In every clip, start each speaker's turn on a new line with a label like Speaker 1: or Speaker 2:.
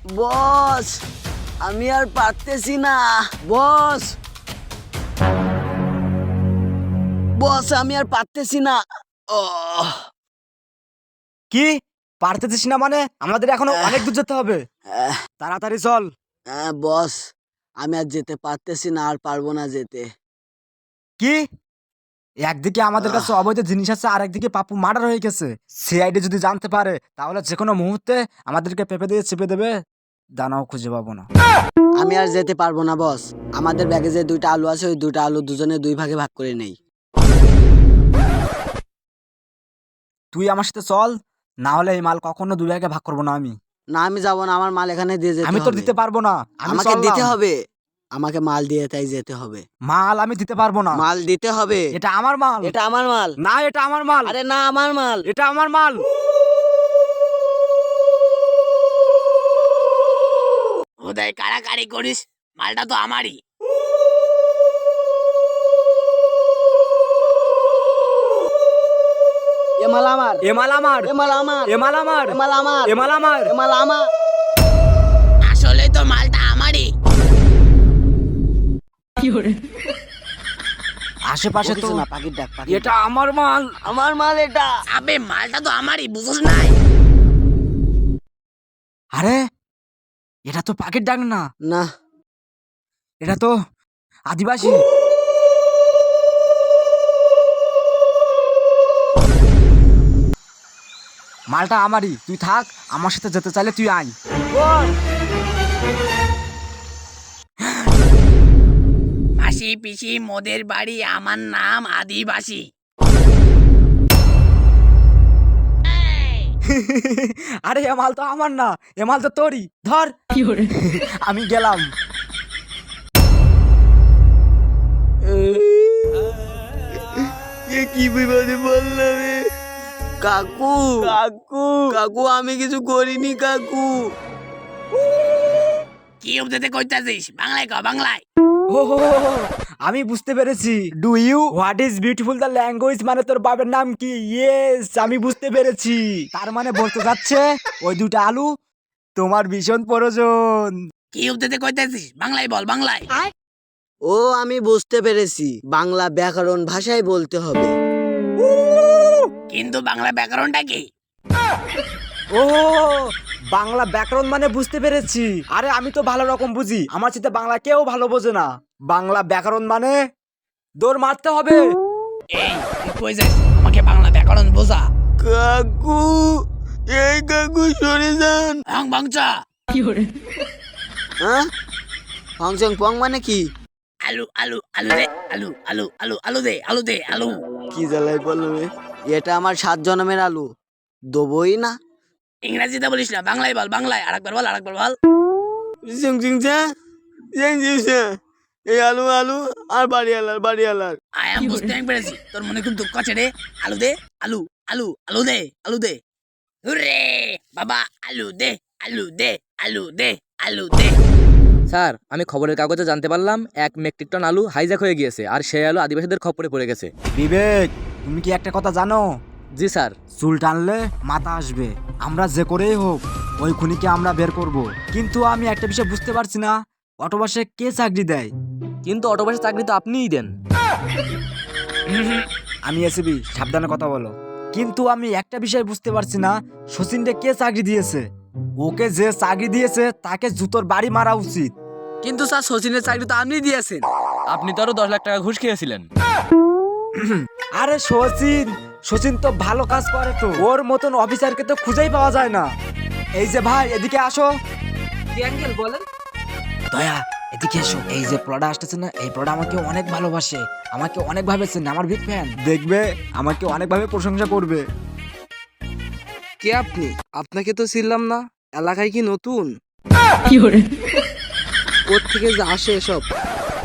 Speaker 1: বস, আমি আর পারতেছি না। বস বস, আমি আর পারতেছি না।
Speaker 2: কি পারতেছিস না মানে? আমাদের এখনো অনেক দূর যেতে হবে, তাড়াতাড়ি চল।
Speaker 1: বস, আমি আর যেতে পারতেছি না, আর পারবো না যেতে।
Speaker 2: কি একদিকে আমাদের কাছে অবৈধ জিনিস আছে, আর একদিকে পাপ্পু মার্ডার হয়ে গেছে। সিআইডি যদি জানতে পারে তাহলে যে কোনো মুহূর্তে আমাদেরকে পেপে দিয়ে চেপে দেবে, দানাও খুঁজে পাবো না।
Speaker 1: আমি আর যেতে পারবো না বস। আমাদের ব্যাগে যে 2টা আলু আছে, ওই 2টা আলু দুজনে 2 ভাগে ভাগ করে নেই।
Speaker 2: তুই আমার সাথে চল, না হলে এই মাল কখনো দুই ভাগে ভাগ করবো না আমি।
Speaker 1: না, আমি যাবো না, আমার মাল এখানে দিয়ে যেতে
Speaker 2: আমি
Speaker 1: হবে।
Speaker 2: তোর দিতে পারবো না, আমি
Speaker 1: আমাকে
Speaker 2: চললাম।
Speaker 1: দিতে হবে, আমাকে মাল দিয়ে তাই যেতে হবে।
Speaker 2: মাল আমি দিতে পারবো না।
Speaker 1: মাল দিতে হবে।
Speaker 2: এটা আমার মাল।
Speaker 1: এটা আমার মাল।
Speaker 2: না, এটা আমার মাল।
Speaker 1: আরে না, আমার মাল।
Speaker 2: এটা আমার মাল।
Speaker 3: উদয় কাড়াকাড়ি করিস, মালটা তো আমারই।
Speaker 1: এ মাল আমার।
Speaker 2: এ মাল আমার।
Speaker 1: এ মাল আমার।
Speaker 2: এ মাল আমার।
Speaker 1: এ মাল আমার।
Speaker 2: এ মাল আমার।
Speaker 1: এ মাল আমার।
Speaker 3: আসলে তো মালটা আমারই।
Speaker 2: আশেপাশে
Speaker 1: ও
Speaker 2: তো
Speaker 1: কিছু না, পাখির ডাক, পাখির
Speaker 2: এটা
Speaker 1: ডাক।
Speaker 2: আমার মাল।
Speaker 1: আমার মাল এটা।
Speaker 3: আবে মালটা তো আমারই, বুঝোস নাই?
Speaker 2: আরে এটা তো পাখির ডাক না,
Speaker 1: না,
Speaker 2: এটা তো আদিবাসী। মালটা আমারই, তুই থাক। আমার সাথে যেতে চাইলে তুই আয়।
Speaker 3: মাসি পিসি মোদের বাড়ি, আমার নাম আদিবাসী।
Speaker 2: আরে এ মাল তো আমার না, এ মাল তো তোরই। ধর। আমি গেলাম।
Speaker 1: কি বিপদে বললাম। কাকু, কাকু, কাকু, আমি কিছু করিনি কাকু।
Speaker 3: কি উপদেতে কইতাছিস? বাংলায় ক, বাংলায়।
Speaker 2: ও, আমি বুঝতে পেরেছি। Do you what is beautiful the language, মানে তোর বাবার নাম কি? ইয়েস, আমি বুঝতে পেরেছি। তার মানে বলতে যাচ্ছে ওই 2টা আলু তোমার ভীষণ প্রয়োজন।
Speaker 3: কি উপদেতে কইতাছিস? বাংলায় বল, বাংলায়।
Speaker 1: ও, আমি বুঝতে পেরেছি, বাংলা ব্যাকরণ ভাষায় বলতে হবে।
Speaker 3: কিন্তু বাংলা ব্যাকরণটা কি?
Speaker 2: ও, বাংলা ব্যাকরণ মানে বুঝতে পেরেছি। আরে আমি তো ভালো রকম বুঝি, আমার সাথে বাংলা কেউ ভালো বোঝে না। বাংলা ব্যাকরণ মানে দৌড় মারতে হবে।
Speaker 3: এই তুই কই যাস? আমাকে বাংলা ব্যাকরণ বোঝা।
Speaker 1: কাকু, এই কাকু সরে যান।
Speaker 3: হং বংচা।
Speaker 1: হ্যাঁ, ফাংশন পং মানে কি?
Speaker 3: আলু আলু আলু দে, আলু আলু আলু আলু দে, আলু দে, আলু।
Speaker 1: কি জ্বালাই বলবে? এটা আমার 7 জন্মের আলু, দেবই না।
Speaker 3: ইংরেজিতে বলিস না, বাংলায় বল, বাংলায়। আরেকবার বল, আরেকবার বল।
Speaker 1: জিং জিং যা, জিং জিং যা। এই আলু আলু আর বাড়িওয়ালার বাড়িওয়ালার।
Speaker 3: আই এম বুঝতে পেরেছি, তোর মনে খুব দুঃখ আছে রে। আলু দে, আলু আলু আলু দে, আলু দে। হুরে বাবা, আলু দে, আলু দে, আলু দে, আলু দে।
Speaker 4: স্যার, আমি খবরের কাগজে জানতে পারলাম 1 মেট্রিক টন আলু হাইজ্যাক হয়ে গিয়েছে, আর সেই আলু আদিবাসীদের খপ্পরে পড়ে গেছে।
Speaker 2: বিবেক, তুমি কি একটা কথা জানো?
Speaker 4: জি স্যার।
Speaker 2: চুল টানলে মাথা আসবে। আমরা যে করেই হোক ওই খুনিকে আমরা বের করব। কিন্তু আমি একটা বিষয় বুঝতে পারছি না, অটোবাসে কে চাকরি দেয়?
Speaker 4: কিন্তু অটোবাসের চাকরি তো আপনিই দেন।
Speaker 2: আমি এসবি, সাবধানে কথা বলো। কিন্তু আমি একটা বিষয় বুঝতে পারছি না, সচিনকে কে চাকরি দিয়েছে? ওকে যে চাকরি দিয়েছে তাকে জুতোর বাড়ি মারা উচিত।
Speaker 1: কিন্তু স্যার, সচিনের চাকরি তো আপনি দিয়েছেন।
Speaker 4: আপনি তো আরো 10 লাখ টাকা ঘুষ খেয়েছিলেন।
Speaker 2: আরে সচিন, সচিন তো ভালো কাজ করে, তো ওর মতন অফিসারকে তো খুঁজেই পাওয়া যায় না। এই যে ভাই, এদিকে আসো।
Speaker 4: বলেন।
Speaker 2: দয়া, এদিকে এসো। এই যে প্রোডা আসতেছে না, এই প্রোডা আমাকে অনেক ভালোবাসে, আমাকে অনেক ভাবে চেনে, আমার বিগ ফ্যান। দেখবে আমাকে অনেকভাবে প্রশংসা করবে।
Speaker 5: কে আপনি? আপনাকে তো ছিলাম না। এলাকায় কি নতুন? কোত্থেকে যে আসে এসব?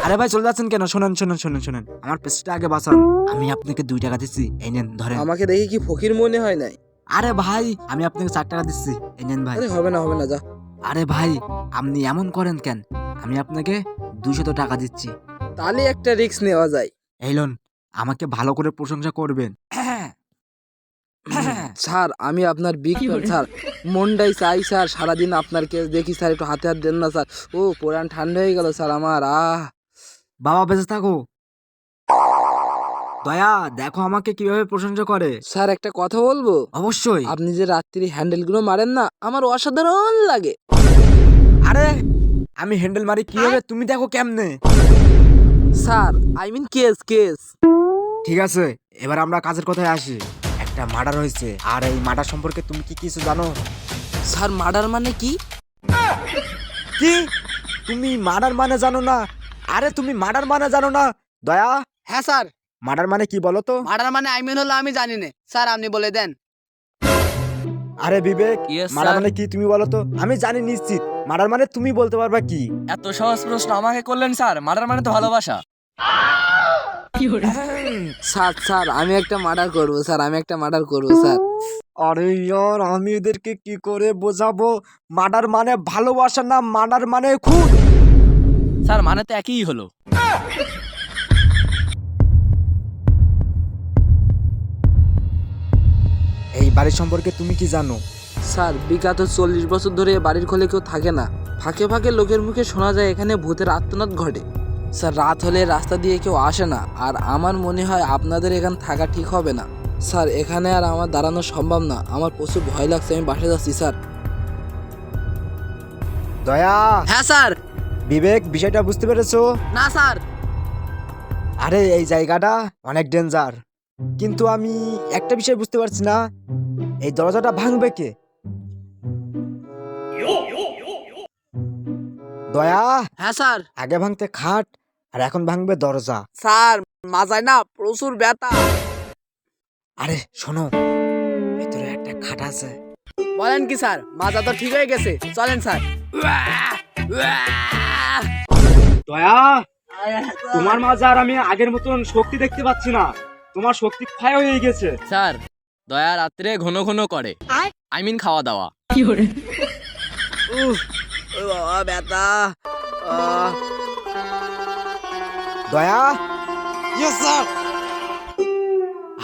Speaker 2: আরে ভাই, চলে যাচ্ছেন কেন? শোনেন শোনেন শোনেন শোনেন, আমার পেছটা আগে বাঁচান। আমি আপনাকে 2 টাকা দিচ্ছি, এই নেন ধরেন।
Speaker 5: আমাকে দেখে কি ফকির মনে হয় নাই?
Speaker 2: আরে ভাই, আমি আপনাকে 4 টাকা দিচ্ছি, এই নেন ভাই।
Speaker 5: আরে হবে না, হবে না, যা।
Speaker 2: আরে ভাই, আপনি এমন করেন কেন? আমি আপনাকে 200 টাকা দিচ্ছি।
Speaker 5: তাহলে একটা রিস্ক নেওয়া যায়।
Speaker 2: এই লোন, আমাকে ভালো করে প্রশংসা করবেন।
Speaker 5: স্যার আমি আপনার বিগ ফ্যান স্যার, মনটাই চাই স্যার সারাদিন আপনার কেস দেখি স্যার, একটু হাতে হাত দেন না স্যার। ও পুরান ঠান্ডা হয়ে গেল স্যার আমার।
Speaker 2: বাবা বেঁচে থাকো। দয়া দেখো আমাকে কিভাবে প্রশংসা করে।
Speaker 5: স্যার একটা কথা বলবো?
Speaker 2: অবশ্যই।
Speaker 5: আপনি যে রাত্রি হ্যান্ডেলগুলো মারেন না, আমার অসাধারণ লাগে।
Speaker 2: আরে আমি হ্যান্ডেল মারি কিভাবে, তুমি দেখো কেমনে।
Speaker 5: Sir I mean case case.
Speaker 2: ঠিক আছে, এবার আমরা কাজের কথায় আসি। একটা মার্ডার হয়েছে, আর এই মার্ডার সম্পর্কে তুমি কি কিছু জানো?
Speaker 5: স্যার মার্ডার মানে কি?
Speaker 2: কি তুমি মার্ডার মানে জানো না? আরে তুমি মার্ডার মানে জানো না? দয়া
Speaker 1: হ্যাঁ স্যার,
Speaker 2: মার্ডার মানে কি বলো তো?
Speaker 1: মার্ডার মানে আইমিন হলো আমি জানি না স্যার, আপনি বলে দেন।
Speaker 2: আরে বিবেক,
Speaker 4: Yes,
Speaker 2: মার্ডার
Speaker 4: sir.
Speaker 2: মানে কি তুমি বলো তো? আমি জানি নিশ্চিত। মার্ডার মানে তুমি বলতে পারবা কি?
Speaker 4: এত সহজ প্রশ্ন আমাকে করলেন স্যার? মার্ডার মানে তো ভালোবাসা।
Speaker 5: স্যার স্যার আমি একটা মার্ডার করবো স্যার, আমি একটা মার্ডার করবো স্যার।
Speaker 2: আরে ইয়ার, আমি এদেরকে কি করে বোঝাবো? মার্ডার মানে ভালোবাসা না, মার্ডার মানে খুন।
Speaker 4: স্যার মানে তো একই হলো।
Speaker 2: এই বাড়ির সম্পর্কে তুমি কি জানো?
Speaker 5: স্যার বিগত 40 বছর ধরে এ বাড়ির খোলে কেউ থাকে না। ফাঁকে ফাঁকে লোকের মুখে শোনা যায় এখানে ভূতের আত্মনাদ ঘটে। স্যার রাত হলে রাস্তা দিয়ে কেউ আসে না, আর আমার মনে হয় আপনাদের এখানে থাকা ঠিক হবে না। স্যার এখানে আর আমার দাঁড়ানো সম্ভব না, আমার প্রচুর ভয় লাগছে, আমি বাসে যাচ্ছি স্যার।
Speaker 2: দয়া,
Speaker 1: হ্যাঁ স্যার।
Speaker 2: বিবেক, বিষয়টা বুঝতে পেরেছো?
Speaker 1: না স্যার।
Speaker 2: আরে এই জায়গাটা অনেক ডেঞ্জার, কিন্তু আমি একটা বিষয় বুঝতে পারছি না, এই দরজাটা ভাঙবে কে? দয়া,
Speaker 1: হ্যাঁ স্যার।
Speaker 2: আগে ভাঙতে খাট, আর এখন ভাঙবে দরজা।
Speaker 1: স্যার মাজায় না প্রচুর ব্যথা।
Speaker 2: আরে শোনো, ভিতরে একটা খাট আছে।
Speaker 1: বলেন কি স্যার, মাজা তো ঠিক হয়ে গেছে, চলেন স্যার।
Speaker 2: দয়া, তোমার মাঝে আর আমি আগের মতন শক্তি দেখতে পাচ্ছি না, তোমার শক্তি ক্ষয় হয়ে গেছে।
Speaker 4: স্যার দয়া রাত্রে ঘন ঘন করে, আই মিন খাওয়া দাওয়া।
Speaker 1: ও বাবা ব্যথা।
Speaker 2: দয়া,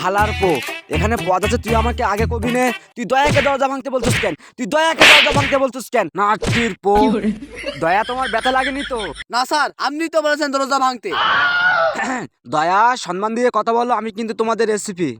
Speaker 2: হালার পো, এখানে পদ আছে, তুই আমাকে আগে কবি নে। তুই দয়াকে দরজা ভাঙতে বলছিস কেন? তুই দয়াকে দরজা ভাঙতে বলছিস কেন? না তীর পো। দয়া তোমার ব্যথা লাগেনি তো?
Speaker 1: না স্যার, আপনি তো বলেছেন দরজা ভাঙতে।
Speaker 2: দয়া সম্মান দিয়ে কথা বলো, আমি কিন্তু তোমাদের রেসিপি।